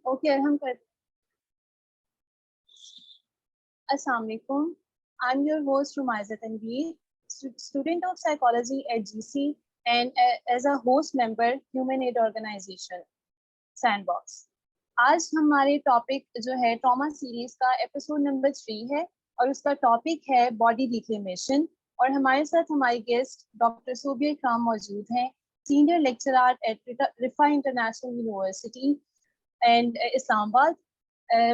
Okay हम कर Assalamu alaikum. I'm your host Rumaisa Tanveer, student of psychology at GC and as a host member Human Aid Organization Sandbox. आज हमारे topic जो है trauma series का episode number 3 है और उसका टॉपिक है बॉडी रिक्लेमेशन। और हमारे साथ हमारे गेस्ट डॉक्टर सोबिया इकराम मौजूद हैं, senior lecturer at Riphah international university and Islamabad,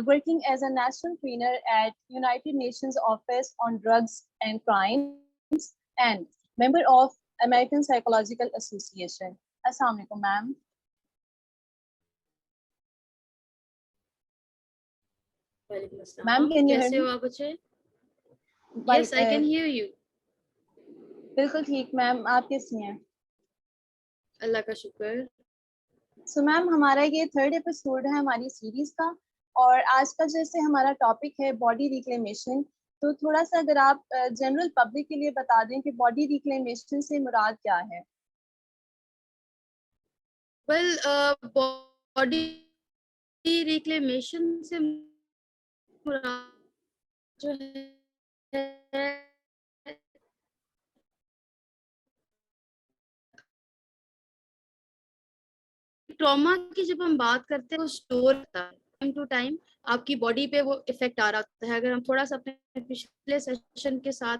working as a national trainer at United Nations Office on Drugs and Crimes, and member of American Psychological Association. Assalamu alaikum, ma'am. Ma'am, can you hear कैसे me? हो आप बच्चे? Well, Yes, I can hear you. बिल्कुल ठीक ma'am, आप कैसी हैं? अल्लाह का शुक्र। सो मैम, हमारा ये थर्ड एपिसोड है हमारी सीरीज का और आज का जैसे हमारा टॉपिक है बॉडी रिक्लेमेशन, तो थोड़ा सा अगर आप जनरल पब्लिक के लिए बता दें कि बॉडी रिक्लेमेशन से मुराद क्या है। वेल, बॉडी रिक्लेमेशन से मुराद जो है ट्रॉमा की जब हम बात करते हैं वो स्टोर होता है टाइम टू टाइम, आपकी बॉडी पे वो इफेक्ट आ रहा होता है। अगर हम थोड़ा सा अपने पिछले सेशन के साथ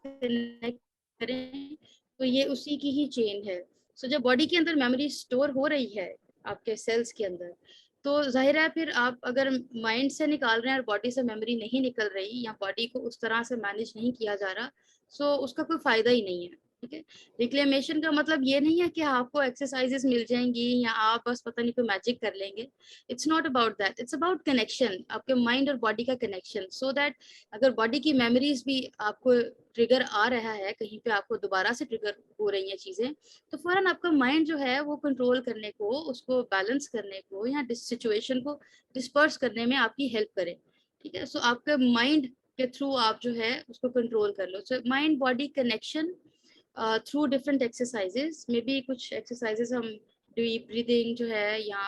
कनेक्ट करें तो ये उसी की ही चेन है। सो जब बॉडी के अंदर मेमोरी स्टोर हो रही है आपके सेल्स के अंदर, तो जाहिर है फिर आप अगर माइंड से निकाल रहे हैं और बॉडी से मेमोरी नहीं निकल रही या बॉडी को उस तरह से मैनेज नहीं किया जा रहा, सो उसका कोई फायदा ही नहीं है। ठीक है, रिक्लेमेशन का मतलब ये नहीं है कि आपको एक्सरसाइजेस मिल जाएंगी या आप बस पता नहीं कोई मैजिक कर लेंगे। It's not about that, it's about connection, आपके माइंड और बॉडी का कनेक्शन, सो दैट अगर बॉडी की मेमोरीज भी आपको ट्रिगर आ रहा है, कहीं पे आपको दोबारा से ट्रिगर हो रही हैं चीजें, तो फौरन आपका माइंड जो है वो कंट्रोल करने को, उसको बैलेंस करने को या सिचुएशन को डिस्पर्स करने में आपकी हेल्प करे। ठीक है, सो आपके माइंड के थ्रू आप जो है उसको कंट्रोल कर लो। So mind body connection through different exercises, maybe बी कुछ एक्सरसाइजेस हम डीप ब्रीदिंग जो है या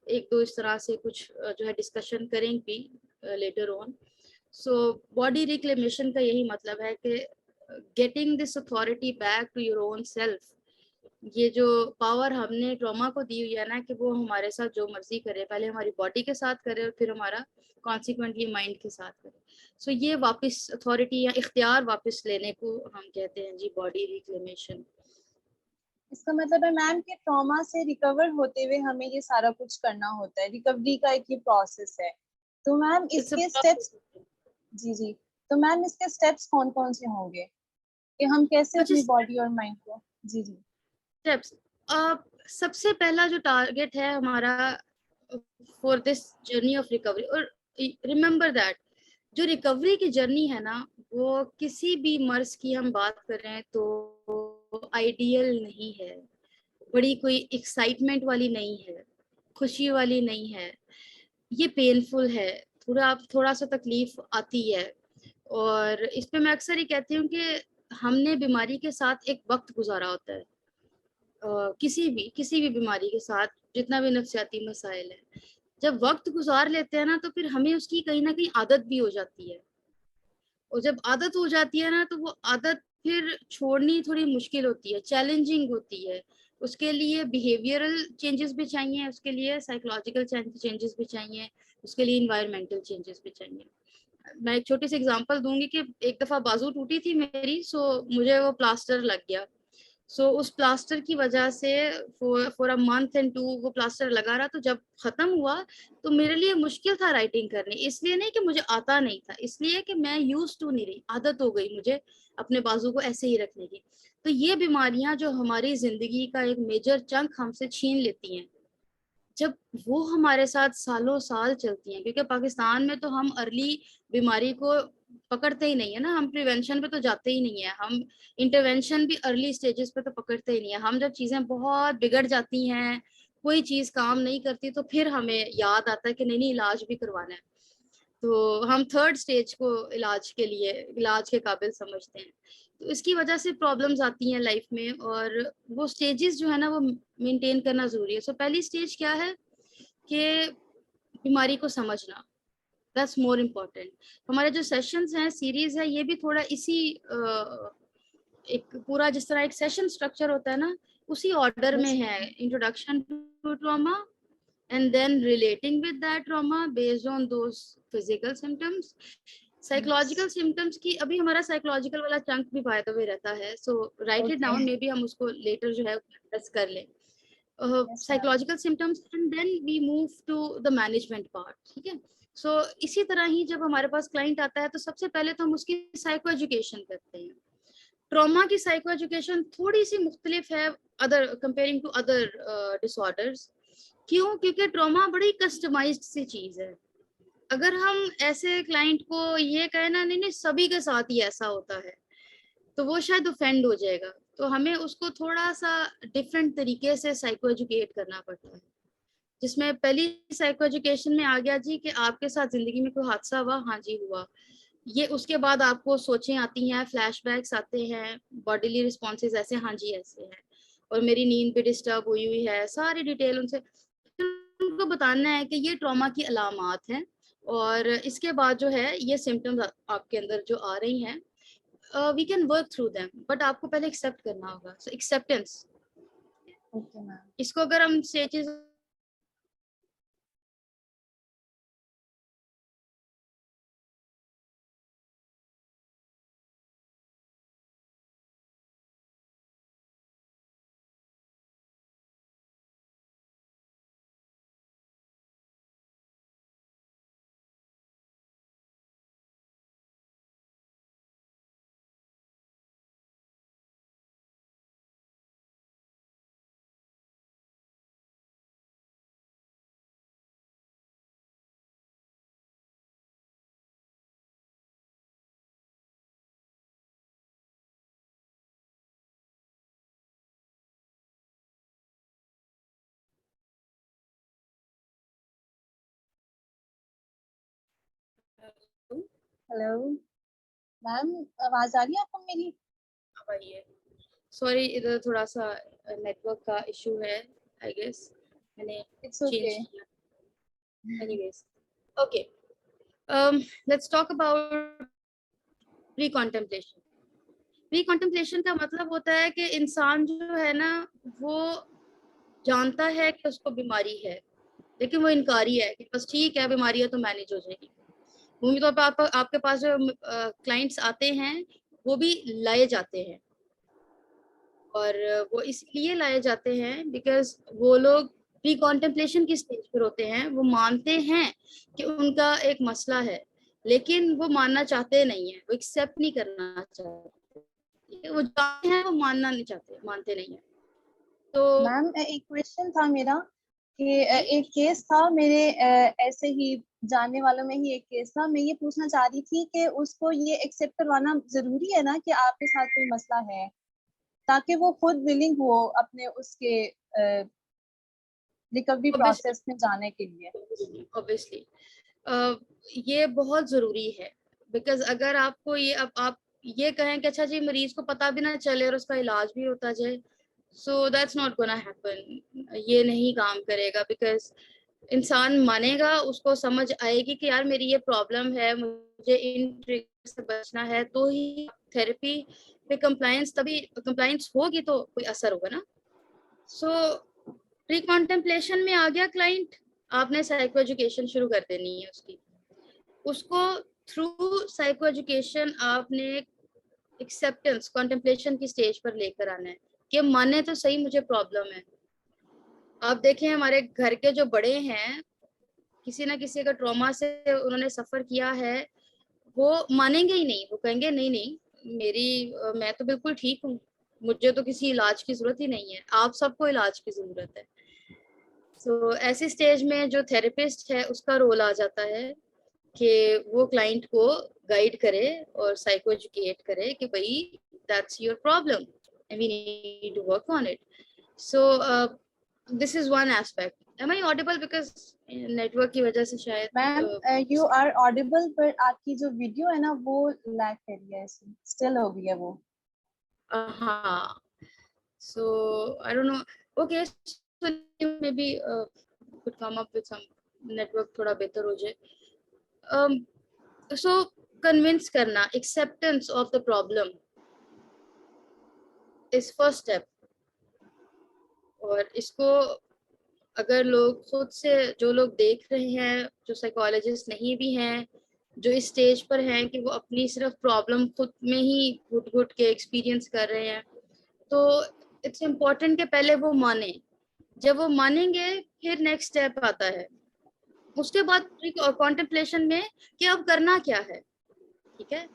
एक दो इस तरह से कुछ जो है डिस्कशन करेंगे भी later on. So body reclamation का यही मतलब है कि getting this authority back to your own self. ये जो पावर हमने ट्रॉमा को दी हुई है ना कि वो हमारे साथ जो मर्जी करे, पहले हमारी बॉडी के साथ करे और फिर हमारा कॉन्सिक्वेंटली माइंड के साथ करे। सो ये वापस अथॉरिटी या इख्तियार वापस लेने को हम कहते हैं जी बॉडी रिक्लेमेशन। इसका मतलब है मैम कि ट्रॉमा से रिकवर होते हुए हमें ये सारा कुछ करना होता है, रिकवरी का एक ही प्रोसेस है। तो मैम इसके स्टेप्स, जी, तो मैम इसके स्टेप्स कौन कौन से होंगे कि हम कैसे अपनी बॉडी और माइंड को, जी स्टेप्स, सबसे पहला जो टारगेट है हमारा for this journey of recovery, और रिमेम्बर दैट जो रिकवरी की जर्नी है ना, वो किसी भी मर्ज की हम बात करें तो आइडियल नहीं है, बड़ी कोई एक्साइटमेंट वाली नहीं है, खुशी वाली नहीं है, ये पेनफुल है, थोड़ा सा तकलीफ आती है। और इस पे मैं अक्सर ही कहती हूँ कि हमने बीमारी के साथ एक वक्त गुजारा होता है, किसी भी बीमारी के साथ जितना भी नफ्सियाती मसाइल है, जब वक्त गुजार लेते हैं ना तो फिर हमें उसकी कहीं ना कहीं आदत भी हो जाती है। और जब आदत हो जाती है ना तो वो आदत फिर छोड़नी थोड़ी मुश्किल होती है, चैलेंजिंग होती है। उसके लिए बिहेवियरल चेंजेस भी चाहिए, उसके लिए साइकोलॉजिकल चेंजेस भी चाहिए, उसके लिए इन्वायरमेंटल चेंजेस भी चाहिए। मैं एक छोटी सी एग्जांपल दूंगी कि एक दफा बाजू टूटी थी मेरी, सो मुझे वो प्लास्टर लग गया। सो उस प्लास्टर की वजह से फॉर अ मंथ एंड 2 वो प्लास्टर लगा रहा, तो जब खत्म हुआ तो मेरे लिए मुश्किल था राइटिंग करनी, इसलिए नहीं कि मुझे आता नहीं था, इसलिए कि मैं यूज टू नहीं रही, आदत हो गई मुझे अपने बाजू को ऐसे ही रखने की। तो ये बीमारियां जो हमारी जिंदगी का एक मेजर चंक हमसे छीन लेती हैं, जब वो हमारे साथ सालों साल चलती हैं, क्योंकि पाकिस्तान में तो हम अर्ली बीमारी को पकड़ते ही नहीं है ना, हम प्रिवेंशन पे तो जाते ही नहीं है, हम इंटरवेंशन भी अर्ली स्टेजेस पे तो पकड़ते ही नहीं है। हम जब चीजें बहुत बिगड़ जाती हैं, कोई चीज काम नहीं करती, तो फिर हमें याद आता है कि नहीं नहीं इलाज भी करवाना है, तो हम थर्ड स्टेज को इलाज के लिए इलाज के काबिल समझते हैं। तो इसकी वजह से प्रॉब्लम्स आती हैं लाइफ में, और वो स्टेजेस जो है ना वो मेंटेन करना जरूरी है। सो पहली स्टेज क्या है कि बीमारी को समझना, दैट्स मोर इम्पोर्टेंट। हमारे जो सेशंस हैं, सीरीज है, ये भी थोड़ा इसी एक पूरा जिस तरह एक सेशन स्ट्रक्चर होता है ना, उसी ऑर्डर में है। Introduction to trauma, and then relating with that trauma based on those physical symptoms, psychological symptoms की अभी हमारा psychological वाला चंक भी बाय द वे रहता है, so write it down, maybe हम उसको later जो है डिस्कस कर लें। psychological symptoms and then we move to the management part, ठीक है। so इसी तरह ही जब हमारे पास क्लाइंट आता है तो सबसे पहले तो हम उसकी साइको एजुकेशन करते हैं। ट्रॉमा की साइको एजुकेशन थोड़ी सी मुख्तलिफ है other comparing to other disorders. क्यों? क्योंकि ट्रॉमा बड़ी कस्टमाइज्ड सी चीज है। अगर हम ऐसे क्लाइंट को ये कहें ना, नहीं नहीं सभी के साथ ही ऐसा होता है, तो वो शायद ऑफेंड हो जाएगा। तो हमें उसको थोड़ा सा डिफरेंट तरीके से साइको एजुकेट करना पड़ता है, जिसमें पहली साइको एजुकेशन में आ गया जी कि आपके साथ जिंदगी में कोई हादसा हुआ, हाँ जी हुआ। ये उसके बाद आपको सोचें आती हैं, फ्लैशबैक्स आते हैं, बॉडीली रिस्पॉन्सेज ऐसे, हाँ जी ऐसे है, और मेरी नींद भी डिस्टर्ब हुई हुई है, सारी डिटेल उनसे उनको बताना है कि ये ट्रॉमा की अलामात हैं और इसके बाद जो है ये सिम्टम्स आपके अंदर जो आ रही हैं, we can work through them, but आपको पहले एक्सेप्ट करना होगा। सो एक्सेप्टेंस, इसको अगर हम स्टेजेस हेलो मैम, आवाज आ रही है आपको मेरी? है। सॉरी, इधर थोड़ा सा नेटवर्क का इशू है, आई गेस मैंने इट्स चेंज ओके। किया। Anyways, okay, let's talk about pre contemplation. Pre contemplation का मतलब होता है कि इंसान जो है ना, वो जानता है कि उसको बीमारी है, लेकिन वो इनकारी है कि बस ठीक है बीमारी है तो मैनेज हो जाएगी। भूमि तौर पर आपके पास जो क्लाइंट्स आते हैं वो भी लाए जाते हैं, और वो इसलिए लाए जाते हैं बिकॉज वो लोग प्री कॉन्टेम्पलेशन की स्टेज पर होते हैं। वो मानते हैं कि उनका एक मसला है, लेकिन वो मानना चाहते नहीं है, वो एक्सेप्ट नहीं करना चाहते, वो जानते हैं, वो मानना नहीं चाहते, मानते नहीं है। तो मैम एक क्वेश्चन था मेरा कि एक केस था मेरे, ऐसे ही जानने वालों में ही एक केस था। मैं ये पूछना चाह रही थी कि उसको ये एक्सेप्ट करवाना जरूरी है ना कि आपके साथ कोई मसला है, ताकि वो खुद विलिंग हो अपने उसके रिकवरी प्रोसेस में जाने के लिए। ऑब्वियसली ये बहुत जरूरी है, बिकॉज अगर आपको ये अब आप ये कहें कि अच्छा जी मरीज को पता भी ना चले और उसका इलाज भी होता जाए, so that's not gonna happen. ये नहीं काम करेगा, बिकॉज इंसान मानेगा, उसको समझ आएगी कि यार मेरी ये प्रॉब्लम है, मुझे इन ट्रिगर से बचना है, तो ही थेरेपी पे कंप्लायंस, तभी कंप्लायंस होगी तो कोई असर होगा ना। सो प्री कॉन्टेम्पलेशन में आ गया क्लाइंट, आपने साइको एजुकेशन शुरू कर देनी है उसकी। उसको थ्रू साइको एजुकेशन आपने एक्सेप्टेंस कॉन्टेम्पलेशन की स्टेज पर लेकर आना है कि माने तो सही मुझे प्रॉब्लम है। आप देखें हमारे घर के जो बड़े हैं, किसी ना किसी का ट्रॉमा से उन्होंने सफर किया है, वो मानेंगे ही नहीं, वो कहेंगे नहीं नहीं मैं तो बिल्कुल ठीक हूँ, मुझे तो किसी इलाज की जरूरत ही नहीं है। आप सबको इलाज की जरूरत है। सो ऐसी स्टेज में जो थेरेपिस्ट है उसका रोल आ जाता है कि वो क्लाइंट को गाइड करे और साइको एजुकेट करे कि भाई that's your problem and we need to work on it. So this is one aspect. Am I audible? Because network की वजह से शायद मैम यू आर ऑडिबल, पर आपकी जो वीडियो है ना वो लैग कर रही है, स्टिल हो गई है वो। हाँ, so I don't know, okay, so maybe could come up with some network थोड़ा बेहतर हो जाए. So convince करना, acceptance of the problem is first step. और इसको अगर लोग खुद से, जो लोग देख रहे हैं, जो साइकोलॉजिस्ट नहीं भी हैं, जो इस स्टेज पर हैं कि वो अपनी सिर्फ प्रॉब्लम खुद में ही घुट घुट के एक्सपीरियंस कर रहे हैं, तो इट्स इम्पोर्टेंट कि पहले वो माने. जब वो मानेंगे फिर नेक्स्ट स्टेप आता है. उसके बाद कॉन्टेम्पलेशन में कि अब करना क्या है. ठीक है,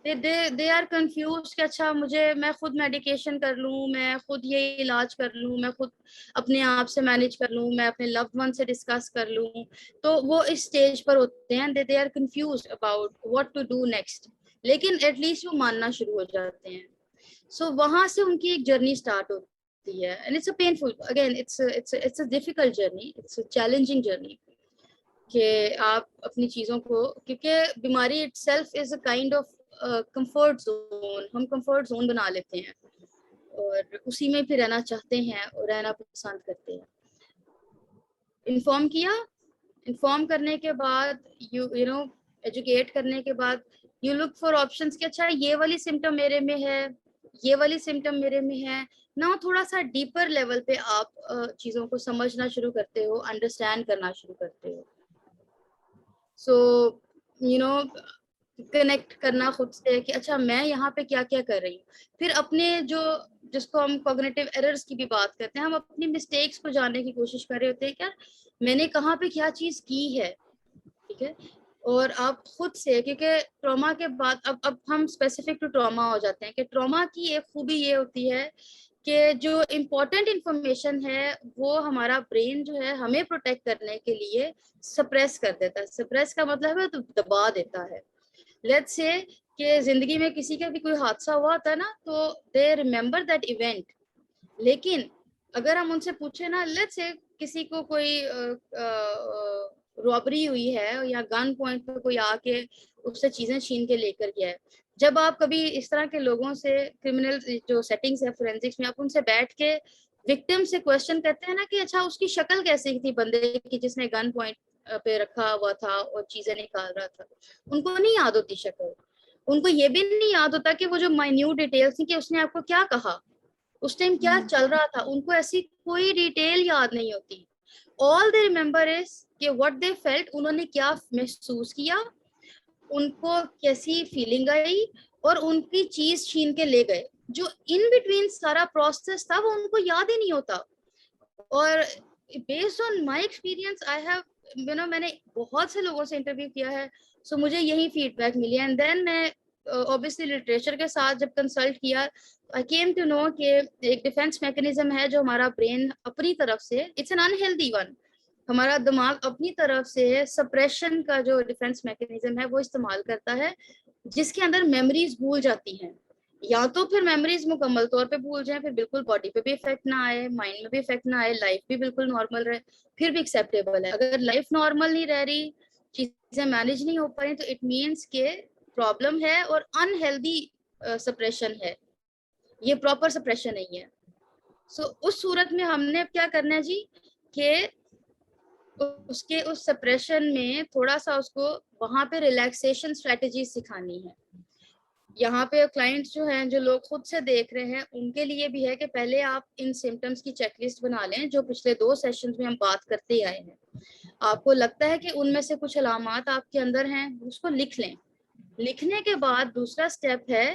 दे आर कंफ्यूज कि अच्छा मैं खुद मेडिकेशन कर लूँ, मैं खुद ये इलाज कर लूँ, मैं खुद अपने आप से मैनेज कर लूँ, मैं अपने लव्ड वन से डिस्कस कर लूँ. तो वो इस स्टेज पर होते हैं, they are confused about what to do next. लेकिन एटलीस्ट वो मानना शुरू हो जाते हैं. सो वहां से उनकी एक जर्नी स्टार्ट होती है. And it's a painful, again it's a difficult journey, it's a challenging journey कि आप अपनी चीज़ों को, क्योंकि बीमारी itself is a kind of comfort zone. हम कंफर्ट जोन बना लेते हैं और उसी में फिर रहना चाहते हैं और रहना पसंद करते हैं. इन्फॉर्म किया, इन्फॉर्म करने के बाद यू नो एजुकेट करने के बाद यू लुक फॉर ऑप्शंस कि अच्छा ये वाली सिम्टम मेरे में है, ये वाली सिम्टम मेरे में है ना. थोड़ा सा डीपर लेवल पे आप चीज़ों को समझना शुरू करते हो, अंडरस्टैंड करना शुरू करते हो. सो यू नो कनेक्ट करना खुद से कि अच्छा मैं यहाँ पे क्या क्या कर रही हूँ. फिर अपने जिसको हम कॉग्निटिव एरर्स की भी बात करते हैं, हम अपनी मिस्टेक्स को जानने की कोशिश कर रहे होते हैं, क्या मैंने कहाँ पे क्या चीज़ की है. ठीक है, और आप खुद से, क्योंकि ट्रॉमा के बाद अब हम स्पेसिफिक टू ट्रॉमा हो जाते हैं कि ट्रॉमा की एक खूबी ये होती है कि जो इम्पोर्टेंट इंफॉर्मेशन है वो हमारा ब्रेन जो है हमें प्रोटेक्ट करने के लिए सप्रेस कर देता है. सप्रेस का मतलब है तो दबा देता है. लेट्स से कि जिंदगी में किसी का भी कोई हादसा हुआ होता है ना, तो दे रिमेम्बर दैट इवेंट. लेकिन अगर हम उनसे पूछे ना, लेट्स से किसी को कोई रॉबरी हुई है या गन पॉइंट पे कोई आके उससे चीजें छीन के लेकर गया है. जब आप कभी इस तरह के लोगों से, क्रिमिनल जो सेटिंग्स है फोरेंसिक्स में, आप उनसे बैठ के विक्टिम से क्वेश्चन करते हैं ना कि अच्छा उसकी शक्ल कैसी थी बंदे की जिसने गन पॉइंट पे रखा हुआ था और चीजें निकाल रहा था, उनको नहीं याद होती शक्ल. उनको ये भी नहीं याद होता कि वो जो माइन्यूट डिटेल्स थी कि उसने आपको क्या कहा, उस टाइम क्या चल रहा था, उनको ऐसी कोई डिटेल याद नहीं होती. ऑल दे रिमेम्बर इज कि व्हाट दे फेल्ट, उन्होंने क्या महसूस किया, उनको कैसी फीलिंग आई और उनकी चीज छीन के ले गए. जो इन बिटवीन सारा प्रोसेस था वो उनको याद ही नहीं होता. और based on my experience I have मैंने बहुत से लोगों से इंटरव्यू किया है, सो मुझे यही फीडबैक मिली. एंड देन मैं ऑब्वियसली लिटरेचर के साथ जब कंसल्ट किया, आई केम टू नो कि एक डिफेंस मैकेनिज्म है जो हमारा ब्रेन अपनी तरफ से, इट्स एन अनहेल्दी वन, हमारा दिमाग अपनी तरफ से सप्रेशन का जो डिफेंस मैकेनिज्म है वो इस्तेमाल करता है, जिसके अंदर मेमोरीज भूल जाती हैं. या तो फिर मेमोरीज मुकम्मल तौर पे भूल जाए, फिर बिल्कुल बॉडी पे भी इफेक्ट ना आए, माइंड में भी इफेक्ट ना आए, लाइफ भी बिल्कुल नॉर्मल रहे, फिर भी एक्सेप्टेबल है. अगर लाइफ नॉर्मल नहीं रह रही, चीजें मैनेज नहीं हो पा रही, तो इट मीन्स के प्रॉब्लम है और अनहेल्दी सप्रेशन है, ये प्रॉपर सप्रेशन नहीं है. सो उस सूरत में हमने क्या करना है जी कि उसके उस सप्रेशन में थोड़ा सा उसको वहां पे रिलैक्सेशन स्ट्रेटजी सिखानी है. यहाँ पे क्लाइंट्स जो हैं, जो लोग खुद से देख रहे हैं, उनके लिए भी है कि पहले आप इन सिम्टम्स की चेकलिस्ट बना लें जो पिछले 2 सेशंस में हम बात करते ही आए हैं. आपको लगता है कि उनमें से कुछ अलामात आपके अंदर हैं, उसको लिख लें. लिखने के बाद दूसरा स्टेप है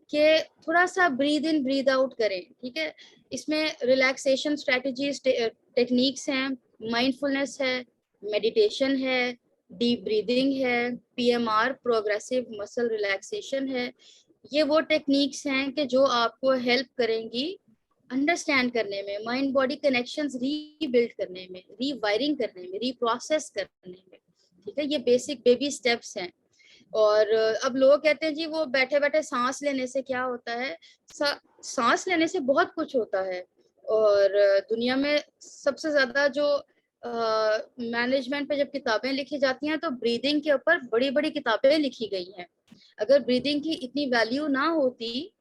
कि थोड़ा सा ब्रीद इन ब्रीद आउट करें. ठीक है, इसमें रिलैक्सेशन स्ट्रेटजीज टेक्निक्स हैं, माइंडफुलनेस है, मेडिटेशन है, डीप ब्रीदिंग है, पीएमआर प्रोग्रेसिव मसल रिलैक्सेशन है. ये वो टेक्निक्स हैं कि जो आपको हेल्प करेंगी अंडरस्टैंड करने में, माइंड बॉडी कनेक्शंस रीबिल्ड करने में, रीवायरिंग करने में, रीप्रोसेस करने में. ठीक है, ये बेसिक बेबी स्टेप्स हैं. और अब लोग कहते हैं जी वो बैठे बैठे सांस लेने से क्या होता है. सांस लेने से बहुत कुछ होता है. और दुनिया में सबसे ज्यादा जो मैनेजमेंट पे जब किताबें लिखी जाती हैं तो ब्रीदिंग के ऊपर बड़ी बड़ी किताबें लिखी गई हैं. अगर ब्रीदिंग की इतनी वैल्यू ना होती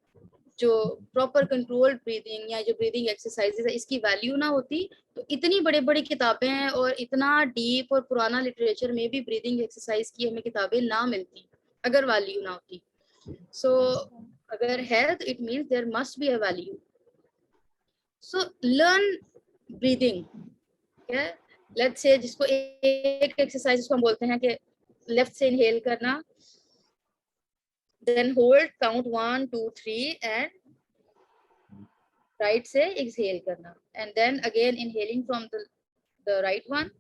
जो प्रॉपर कंट्रोल्ड ब्रीदिंग या जो ब्रीदिंग एक्सरसाइजेज है इसकी वैल्यू ना होती तो इतनी बड़ी बड़ी किताबें हैं और इतना डीप और पुराना लिटरेचर में भी ब्रीदिंग एक्सरसाइज की हमें किताबें ना मिलती अगर वैल्यू ना होती. सो अगर है तो it means there must be a value. So learn breathing. Let's say जिसको एक एक्सरसाइज को हम बोलते हैं कि लेफ्ट से इनहेल करना, then hold, count 1 2 3 and right से exhale करना, and then again inhaling from the right one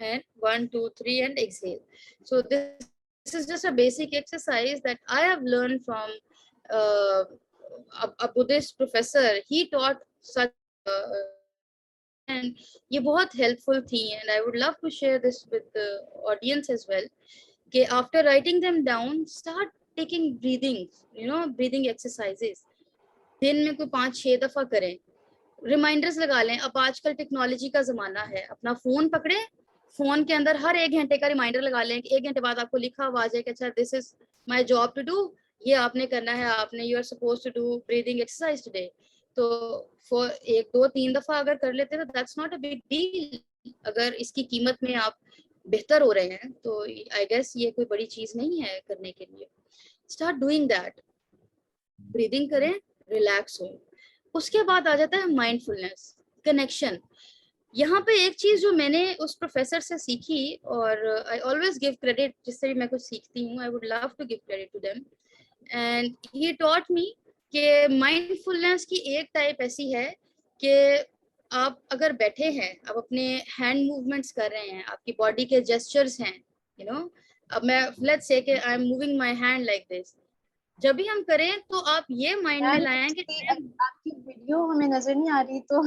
and 1 2 3 and exhale. So this is just a basic exercise that I have learned from a Buddhist professor. He taught such and ये बहुत helpful थी, and I would love to share this with the audience as well. कि after writing them down, start taking breathing, breathing exercises. दिन में कोई 5-6 दफा करें. Reminders लगा लें. अब आजकल टेक्नोलॉजी का जमाना है, अपना फोन पकड़े, फोन के अंदर हर 1 घंटे का रिमाइंडर लगा लें कि 1 घंटे बाद आपको लिखा हुआ आ जाए कि अच्छा this is my job to do, ये आपने करना है, आपने you are suppose to do breathing exercise today. तो फॉर 1 2 3 दफा अगर कर लेते हैं तो that's not a big deal. अगर इसकी कीमत में आप बेहतर हो रहे हैं तो आई गेस ये कोई बड़ी चीज नहीं है करने के लिए. Start doing that. ब्रीदिंग करें, रिलैक्स हो. उसके बाद आ जाता है माइंडफुलनेस, कनेक्शन. यहाँ पे एक चीज जो मैंने उस प्रोफेसर से सीखी, और आई ऑलवेज गिव क्रेडिट, जिससे भी मैं कुछ सीखती हूँ I would love to give credit to them, and he taught me कि माइंडफुलनेस की एक टाइप ऐसी है कि आप अगर बैठे हैं, आप अपने हैंड मूवमेंट्स कर रहे हैं, आपकी बॉडी के जेस्चर्स हैं, अब मैं लेट्स से कि I am moving my hand like this, जब भी हम करें तो आप ये माइंड में लाएं कि आपकी वीडियो हमें नजर नहीं आ रही तो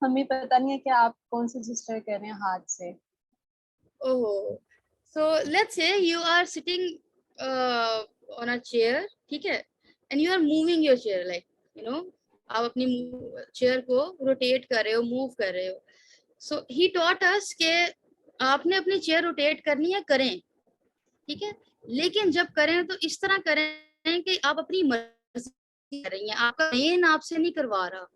हमें पता नहीं है कि आप कौन सा जेस्चर कर रहे हैं हाथ से. Oh, so let's say you are sitting on a chair, ठीक है, and you are moving your chair like आप अपनी चेयर को रोटेट कर रहे हो, मूव कर रहे हो. सो ही टॉट अस के आपने अपनी चेयर रोटेट करनी है, करें, ठीक है, लेकिन जब करें तो इस तरह करें कि आप अपनी मर्जी कर रही हैं, आपका ब्रेन आपसे नहीं करवा रहा.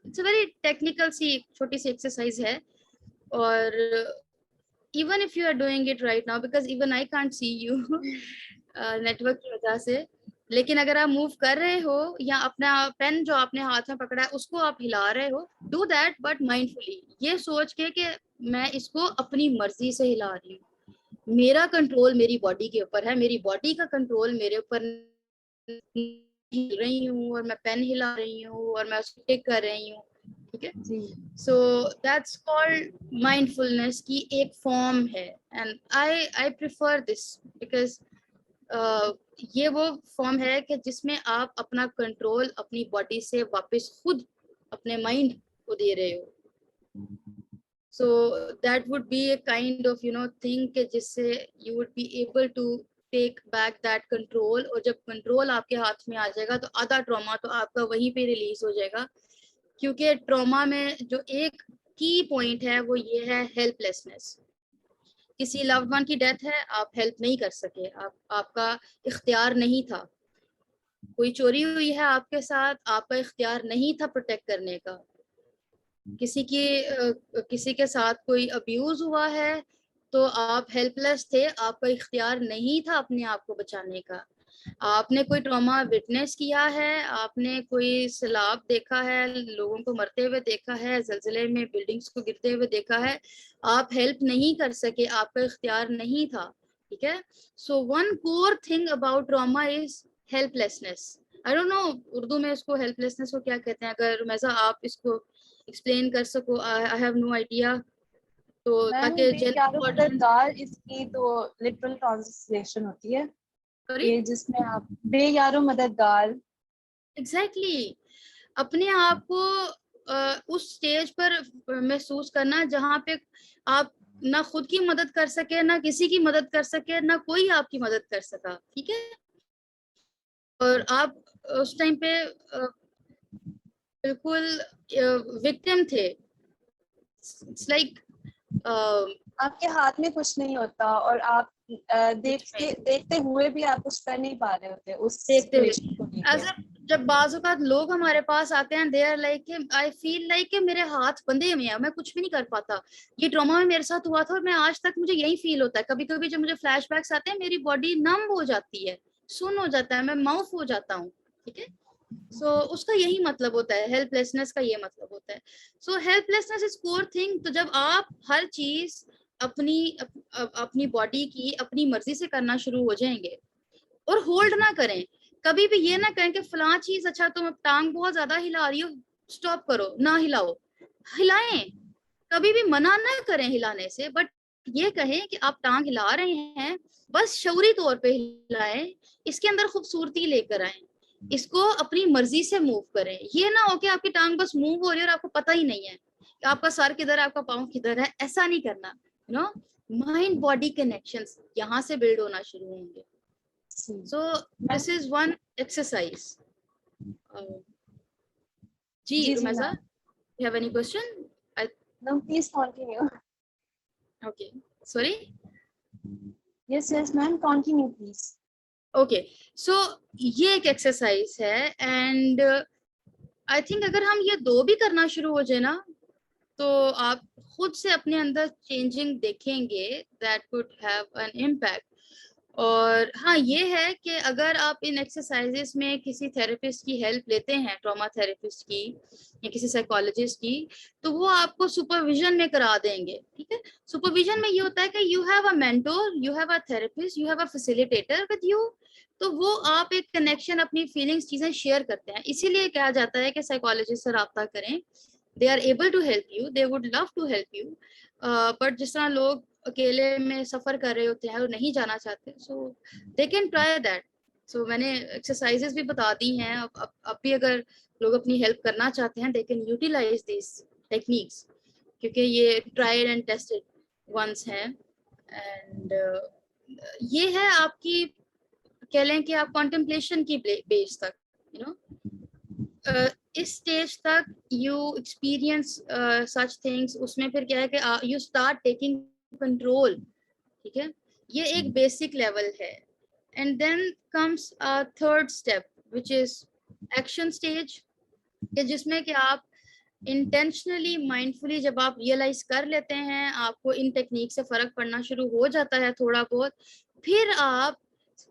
इट्स अ वेरी टेक्निकल सी छोटी सी एक्सरसाइज है, और even if you are doing it right now because even I can't see you network की वजह से, लेकिन अगर आप मूव कर रहे हो या अपना पेन जो आपने हाथ में पकड़ा है उसको आप हिला रहे हो, डू दैट बट माइंडफुली, ये सोच के कि मैं इसको अपनी मर्जी से हिला रही हूँ, मेरा कंट्रोल मेरी बॉडी के ऊपर है, मेरी बॉडी का कंट्रोल मेरे ऊपर, हिल रही हूँ और मैं पेन हिला रही हूँ और मैं उसको टिक कर रही हूँ, ठीक है. सो दैट्स कॉल्ड माइंडफुलनेस की एक फॉर्म है, and I prefer this because ये वो फॉर्म है कि जिसमें आप अपना कंट्रोल अपनी बॉडी से वापस खुद अपने माइंड को दे रहे हो. So that would be a kind of thing कि जिससे you would be able to take back that control, और जब कंट्रोल आपके हाथ में आ जाएगा तो आधा ट्रॉमा तो आपका वहीं पे रिलीज हो जाएगा, क्योंकि ट्रॉमा में जो एक की पॉइंट है वो ये है हेल्पलेसनेस. किसी लव्ड वन की डेथ है, आप हेल्प नहीं कर सके, आपका इख्तियार नहीं था. कोई चोरी हुई है आपके साथ, आपका इख्तियार नहीं था प्रोटेक्ट करने का. किसी के साथ कोई अब्यूज हुआ है तो आप हेल्पलेस थे, आपका इख्तियार नहीं था अपने आप को बचाने का. आपने कोई ट्रॉमा विटनेस किया है, आपने कोई सैलाब देखा है, लोगों को मरते हुए देखा है, ज़लज़ले में बिल्डिंग्स को गिरते हुए देखा है, आप हेल्प नहीं कर सके, आपका इख्तियार नहीं था, ठीक है. So one core thing about trauma is helplessness. I don't no Urdu में इसको हेल्पलेसनेस को क्या कहते हैं, अगर मैसा आप इसको एक्सप्लेन कर सको. I have no idea. तो ताकि मददगार इसकी तो लिटरल ट्रांसलेशन होती है ये, जिसमें आप बेयारो मददगार. एग्जैक्टली अपने आप को उस स्टेज पर महसूस करना जहाँ पे आप ना खुद की मदद कर सके, ना किसी की मदद कर सके, ना कोई आपकी मदद कर सका, ठीक है. और आप उस टाइम पे बिल्कुल विक्टिम थे. इट्स लाइक आपके हाथ में कुछ नहीं होता और आप देखते हुए भी आप कुछ कर नहीं पा रहे होते उस देखते हुए सिचुएशन को लेके। जब बाज़-औक़ात लोग हमारे पास आते हैं, they are like I feel like मेरे हाथ बंधे हुए हैं, मैं कुछ भी नहीं कर पाता। ये ट्रॉमा में मेरे साथ हुआ था और मैं आज तक मुझे यही फील होता है। कभी-कभी जब मुझे फ्लैशबैक्स आते हैं, मेरी बॉडी नम हो जाती है, सुन्न हो जाता है, मैं माउफ हो जाता हूँ, ठीक है? सो उसका यही मतलब होता है, हेल्पलेसनेस का ये मतलब होता है। सो हेल्पलेसनेस इज कोर थिंग। तो जब आप हर चीज अपनी बॉडी की अपनी मर्जी से करना शुरू हो जाएंगे और होल्ड ना करें, कभी भी ये ना करें कि फलां चीज, अच्छा तुम टांग बहुत ज्यादा हिला रही हो, स्टॉप करो, ना हिलाओ, हिलाएं, कभी भी मना ना करें हिलाने से, बट ये कहें कि आप टांग हिला रहे हैं, बस शऊरी तौर पे हिलाएं, इसके अंदर खूबसूरती लेकर आए, इसको अपनी मर्जी से मूव करें। ये ना हो कि आपकी टांग बस मूव हो रही है और आपको पता ही नहीं है कि आपका सर किधर है, आपका पाँव किधर है। ऐसा नहीं करना, you know, mind body connections यहाँ से बिल्ड होना शुरू होंगे। So this is one exercise. जी Rumaiza, you have any question? No, please continue. Okay, sorry. Yes, ma'am, continue please. Okay, so ये एक एक्सरसाइज है एंड आई थिंक अगर हम ये दो भी करना शुरू हो जाए ना, तो आप खुद से अपने अंदर चेंजिंग देखेंगे, that could have an impact. और हाँ, ये है कि अगर आप इन एक्सरसाइजेस में किसी थेरेपिस्ट की हेल्प लेते हैं, ट्रॉमा थेरेपिस्ट की या किसी साइकोलॉजिस्ट की, तो वो आपको सुपरविजन में करा देंगे, ठीक है? सुपरविजन में ये होता है कि you have a mentor, you have a therapist, you have a facilitator with you. तो वो आप एक कनेक्शन, अपनी फीलिंग्स, चीजें शेयर करते हैं। इसीलिए कहा जाता है कि साइकोलॉजिस्ट से राब्ता करें, they are able to help you, they would love to help you. But जिस तरह लोग अकेले में सफर कर रहे होते हैं और नहीं जाना चाहते, सो दे कैन ट्राई दैट। सो मैंने एक्सरसाइजेस भी बता दी हैं। अब भी अगर लोग अपनी हेल्प करना चाहते हैं, they can utilize this techniques, क्योंकि ये ट्राइड एंड टेस्टेड वंस हैं। एंड ये है आपकी, कह लें कि आप कॉन्टेम्पलेशन की बेस तक, यू नो, इस स्टेज तक यू एक्सपीरियंस सच थिंग्स। उसमें फिर क्या है कि यू स्टार्ट टेकिंग कंट्रोल, ठीक है? ये एक बेसिक लेवल है। And then comes a third step which is action stage, जिसमें कि आप इंटेंशनली, माइंडफुली जब आप रियलाइज कर लेते हैं, आपको इन टेक्निक से फर्क पड़ना शुरू हो जाता है थोड़ा बहुत, फिर आप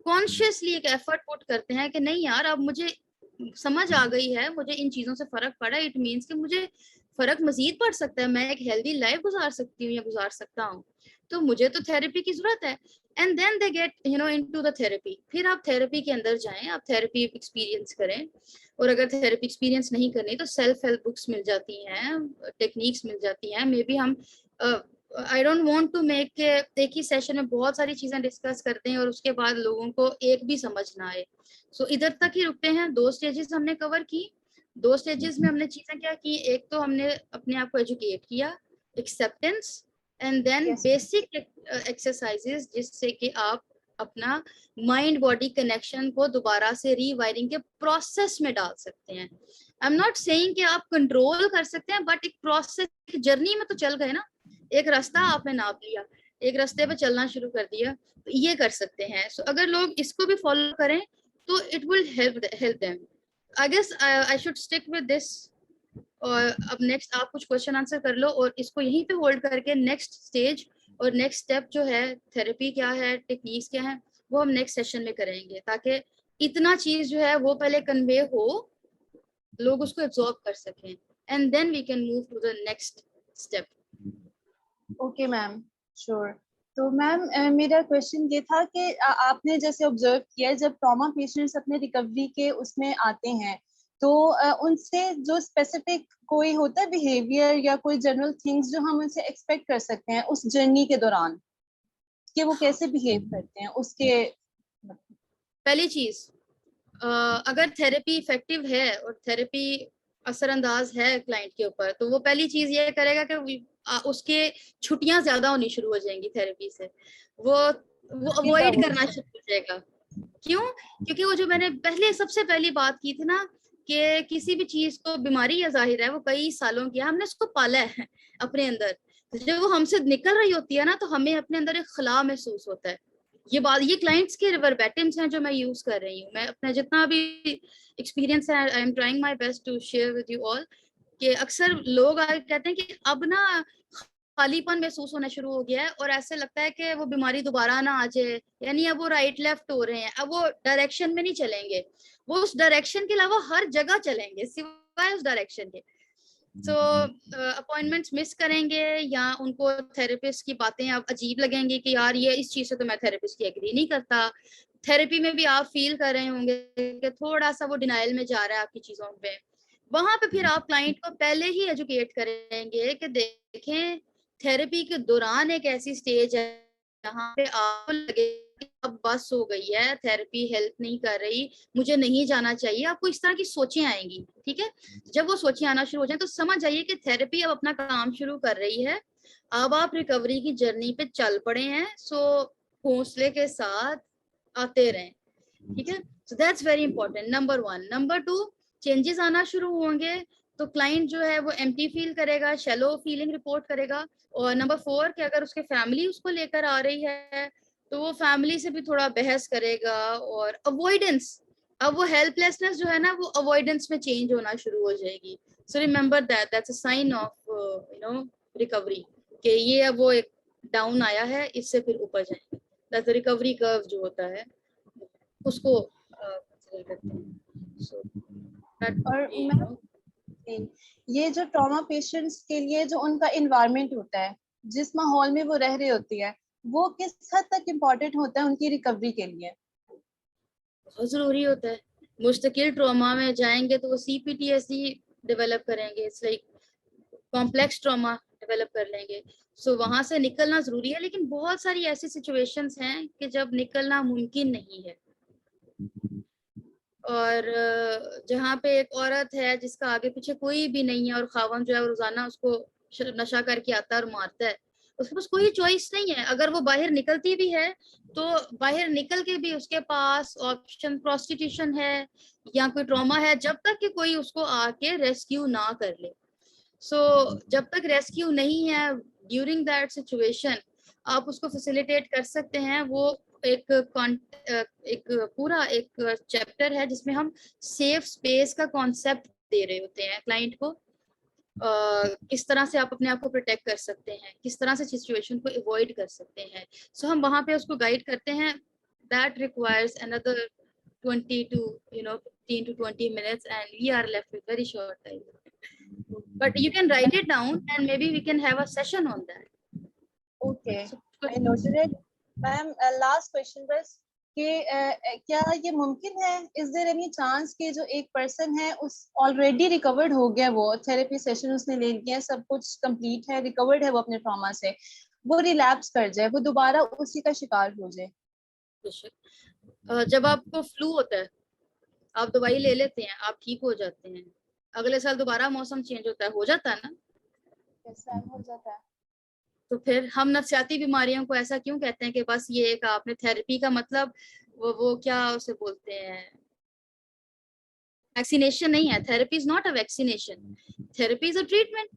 कॉन्शियसली एक एफर्ट पुट करते हैं कि नहीं यार, अब मुझे समझ आ गई है, मुझे इन चीजों से फर्क पड़ा, इट मीन्स कि मुझे फर्क मजीद पड़ सकता है, मैं एक हेल्दी लाइफ गुजार सकती हूँ या गुजार सकता हूँ, तो मुझे तो थेरेपी की जरूरत है। And then they get you know into the therapy. फिर आप थेरेपी के अंदर जाएं, आप थेरेपी एक्सपीरियंस करें। और अगर थेरेपी एक्सपीरियंस नहीं करनी तो सेल्फ हेल्प बुक्स मिल जाती हैं, टेक्निक्स मिल जाती हैं। मे बी हम I don't want to make के एक ही सेशन में बहुत सारी चीजें डिस्कस करते हैं और उसके बाद लोगों को एक भी समझ ना आए। सो इधर तक ही रुकते हैं। 2 स्टेजेस हमने कवर की। 2 स्टेजेस में हमने चीजें क्या की, एक तो हमने अपने आप को एजुकेट किया, acceptance, and then basic exercises, जिससे कि आप अपना माइंड बॉडी कनेक्शन को दोबारा से रीवायरिंग के प्रोसेस में डाल सकते हैं। आई एम नॉट सेइंग कि आप कंट्रोल कर सकते हैं, बट एक प्रोसेस, जर्नी में तो चल गए ना, एक रास्ता आपने नाप लिया, एक रास्ते पे चलना शुरू कर दिया, तो ये कर सकते हैं। सो अगर लोग इसको भी फॉलो करें तो it will help them. I guess I should stick with this. और अब नेक्स्ट आप कुछ क्वेश्चन आंसर कर लो और इसको यहीं पे होल्ड करके नेक्स्ट स्टेज और नेक्स्ट स्टेप जो है, थेरेपी क्या है, टेक्निक्स क्या है, वो हम नेक्स्ट सेशन में करेंगे, ताकि इतना चीज जो है वो पहले कन्वे हो, लोग उसको एब्जॉर्ब कर सकें, and then we can move to the next step. Okay ma'am, sure. तो मैम मेरा क्वेश्चन ये था कि आपने जैसे ऑब्जर्व किया, जब ट्रॉमा पेशेंट्स अपने रिकवरी के उसमें आते हैं, तो उनसे जो स्पेसिफिक कोई होता है बिहेवियर या कोई जनरल थिंग्स जो हम उनसे एक्सपेक्ट कर सकते हैं उस जर्नी के दौरान, कि वो कैसे बिहेव करते हैं उसके। पहली चीज, अगर थेरेपी इफेक्टिव है और थेरेपी असरअंदाज है क्लाइंट के ऊपर, तो वो पहली चीज ये करेगा कि उसके छुट्टियां ज्यादा होनी शुरू हो जाएंगी थेरेपी से, वो अवॉइड करना शुरू हो जाएगा। क्यों? क्योंकि वो जो मैंने पहले सबसे पहली बात की थी ना, कि किसी भी चीज को, बीमारी या जाहिर है वो कई सालों की है, हमने उसको पाला है अपने अंदर, तो जब वो हमसे निकल रही होती है ना, तो हमें अपने अंदर एक खला महसूस होता है। ये बात, ये क्लाइंट्स के वर्बेटिम्स हैं जो मैं यूज कर रही हूँ। मैं अपना जितना भी एक्सपीरियंस है, I am trying my best to share with you all, कि अक्सर लोग आगे कहते हैं कि अब ना खालीपन महसूस होना शुरू हो गया है और ऐसे लगता है कि वो बीमारी दोबारा ना आ जाए, यानी अब वो राइट लेफ्ट हो रहे हैं, अब वो डायरेक्शन में नहीं चलेंगे, वो उस डायरेक्शन के अलावा हर जगह चलेंगे सिवाय उस डायरेक्शन के। सो अपॉइंटमेंट्स मिस करेंगे, या उनको थेरेपिस्ट की बातें अब अजीब लगेंगी कि यार ये इस चीज से तो मैं थेरेपिस्ट की एग्री नहीं करता। थेरेपी में भी आप फील कर रहे होंगे कि थोड़ा सा वो डिनाइल में जा रहा है आपकी चीजों पे। वहां पे फिर आप क्लाइंट को पहले ही एजुकेट करेंगे कि देखें, थेरेपी के दौरान एक ऐसी स्टेज है जहाँ पे आपको लगे कि अब बस हो गई है, थेरेपी हेल्प नहीं कर रही, मुझे नहीं जाना चाहिए। आपको इस तरह की सोचें आएंगी, ठीक है। जब वो सोचें आना शुरू हो जाए तो समझ जाइए कि थेरेपी अब अपना काम शुरू कर रही है, अब आप रिकवरी की जर्नी पे चल पड़े हैं। सो हौसले के साथ आते रहें, ठीक है। So that's very important, number 1। Number 2, changes आना शुरू होंगे तो क्लाइंट जो है वो एम्प्टी फील करेगा, शैलो फीलिंग रिपोर्ट करेगा। और नंबर 4 कि अगर उसके फैमिली उसको लेकर आ रही है तो वो फैमिली से भी थोड़ा बहस करेगा, और अवॉइडेंस, अब वो हेल्पलेसनेस जो है ना वो अवॉइडेंस में चेंज होना शुरू हो जाएगी। So remember that that's a sign of recovery, कि ये अब वो एक डाउन आया है, इससे फिर ऊपर जाएंगे। दैट्स रिकवरी कर्व जो होता है उसको कंसीडर करते हैं। सो और मैं ये जो ट्रॉमा पेशेंट्स के लिए जो उनका इन्वायरमेंट होता है, जिस माहौल में वो रह रही होती है, वो किस हद तक इम्पोर्टेंट होता है उनकी रिकवरी के लिए? बहुत जरूरी होता है। मुस्तकिल ट्रॉमा में जाएंगे तो वो CPTSD डेवलप करेंगे, it's like complex trauma develop कर लेंगे। सो वहां से निकलना जरूरी है, लेकिन बहुत सारी ऐसी सिचुएशंस हैं कि जब निकलना मुमकिन नहीं है। और जहाँ पे एक औरत है जिसका आगे पीछे कोई भी नहीं है और खावंद जो है रोजाना उसको नशा करके आता है और मारता है, उसके पास कोई चॉइस नहीं है। अगर वो बाहर निकलती भी है तो बाहर निकल के भी उसके पास ऑप्शन प्रोस्टिट्यूशन है या कोई ट्रॉमा है, जब तक कि कोई उसको आके रेस्क्यू ना कर ले। सो जब तक रेस्क्यू नहीं है, ड्यूरिंग दैट सिचुएशन आप उसको फैसिलिटेट कर सकते हैं। वो एक एक पूरा एक चैप्टर है जिसमें हम सेफ स्पेस का कॉन्सेप्ट दे रहे होते हैं क्लाइंट को। किस तरह से आप अपने आप को प्रोटेक्ट कर सकते हैं, किस तरह से सिचुएशन को अवॉइड कर सकते हैं। सो हम वहां पे उसको गाइड करते हैं। That requires another 20 to 15 to 20 minutes, and we are left with very short time. But you can write it down and maybe we can have a session on that. Okay, So, I noted it. Ma'am, last question बस कि क्या ये मुमकिन है, is there any chance कि जो एक person है उस ऑलरेडी रिकवर्ड हो गया, वो थेरेपी सेशन उसने ले लिया, सब कुछ कंप्लीट है, रिकवर्ड है वो अपने ट्रॉमा से, वो रिलैप्स कर जाए, वो दोबारा उसी का शिकार हो जाए? जब आपको फ्लू होता है, आप दवाई ले लेते हैं, आप ठीक हो जाते हैं, अगले साल दोबारा मौसम चेंज होता है, हो जाता है ना। कैसा हो जाता है? तो फिर हम नफसियाती बीमारियों को ऐसा क्यों कहते हैं कि बस ये एक आपने थेरेपी का मतलब वो क्या उसे बोलते हैं, वैक्सीनेशन नहीं है। Therapy is not a vaccination, therapy is a treatment.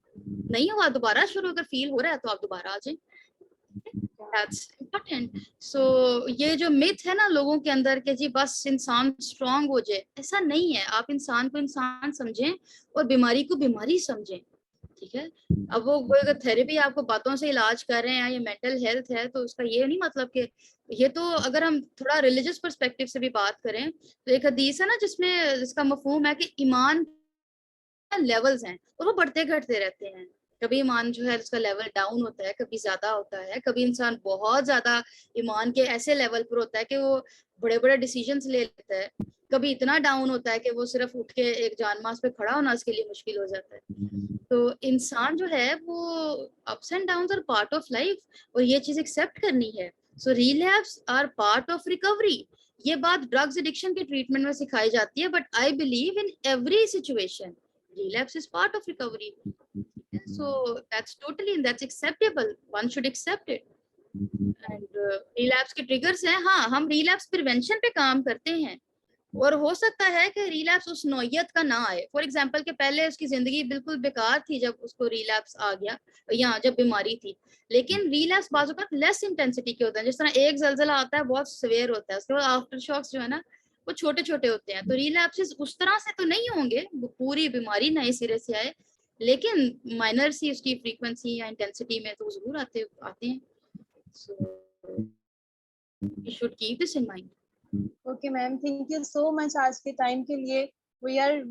नहीं हुआ दोबारा शुरू, अगर फील हो रहा है तो आप दोबारा आ जाए। That's important. So ये जो मिथ है ना लोगों के अंदर के जी बस इंसान स्ट्रांग हो जाए, ऐसा नहीं है। आप इंसान को इंसान समझें और बीमारी को बीमारी समझें, ठीक है। अब वो कोई अगर थेरेपी आपको बातों से इलाज कर रहे हैं, ये मेंटल हेल्थ है, तो उसका ये नहीं मतलब कि ये तो, अगर हम थोड़ा रिलीजियस पर्सपेक्टिव से भी बात करें तो एक हदीस है ना जिसमें जिसका मफहूम है कि ईमान लेवल्स हैं और वो बढ़ते घटते रहते हैं। कभी ईमान जो है उसका लेवल डाउन होता है, कभी ज्यादा होता है, कभी इंसान बहुत ज्यादा ईमान के ऐसे लेवल पर होता है कि वो बड़े बड़े डिसीजंस ले लेता है, कभी इतना डाउन होता है कि वो सिर्फ उठ के एक जानमाज पे खड़ा होना उसके लिए मुश्किल हो जाता है। तो इंसान जो है वो ups and downs are part of life, और ये चीज एक्सेप्ट करनी है। So relapse are part of recovery. ये बात ड्रग्स एडिक्शन के ट्रीटमेंट में सिखाई जाती है, but I believe in every situation relapse is part of recovery. So that's acceptable, one should accept it. And relapse के triggers हैं, हाँ हम relapse prevention पे काम करते हैं, और हो सकता है कि रिलैप्स उस नौयत का ना आए। फॉर एग्जांपल के पहले उसकी जिंदगी बिल्कुल बेकार थी जब उसको रिलैप्स आ गया या जब बीमारी थी, लेकिन रिलैप्स बाजू का लेस इंटेंसिटी के होते हैं। जिस तरह एक जलजला आता है बहुत सवेयर होता है, उसके बाद आफ्टर शॉक्स जो है ना वो छोटे छोटे होते हैं। तो रिलैप्सेस उस तरह से तो नहीं होंगे, वो पूरी बीमारी नए सिरे से आए, लेकिन माइनर सी उसकी फ्रीक्वेंसी या इंटेंसिटी में तो जरूर आते हैं। So you should keep this in mind. Okay ma'am, thank you so much आज के टाइम के लिए। वी आर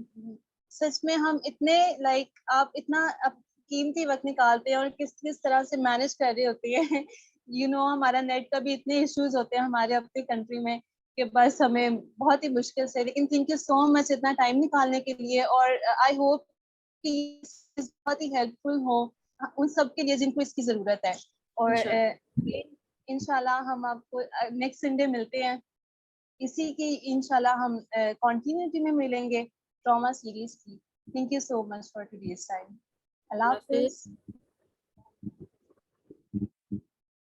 सच में हम इतने आप इतना कीमती वक्त निकालते हैं और किस किस तरह से मैनेज कर रहे होती है। हमारा नेट का भी इतने इश्यूज होते हैं हमारे अपनी कंट्री में कि बस हमें बहुत ही मुश्किल से, लेकिन थैंक यू सो मच इतना टाइम निकालने के लिए। और आई होप कि बहुत ही हेल्पफुल हो उन सब के लिए जिनको इसकी जरूरत है। और इंशाल्लाह हम आपको नेक्स्ट संडे मिलते हैं, इसी की इंशाल्लाह हम कंटिन्यूटी में मिलेंगे ट्रॉमा सीरीज की। Thank you so much for today's time. Allah Hafiz.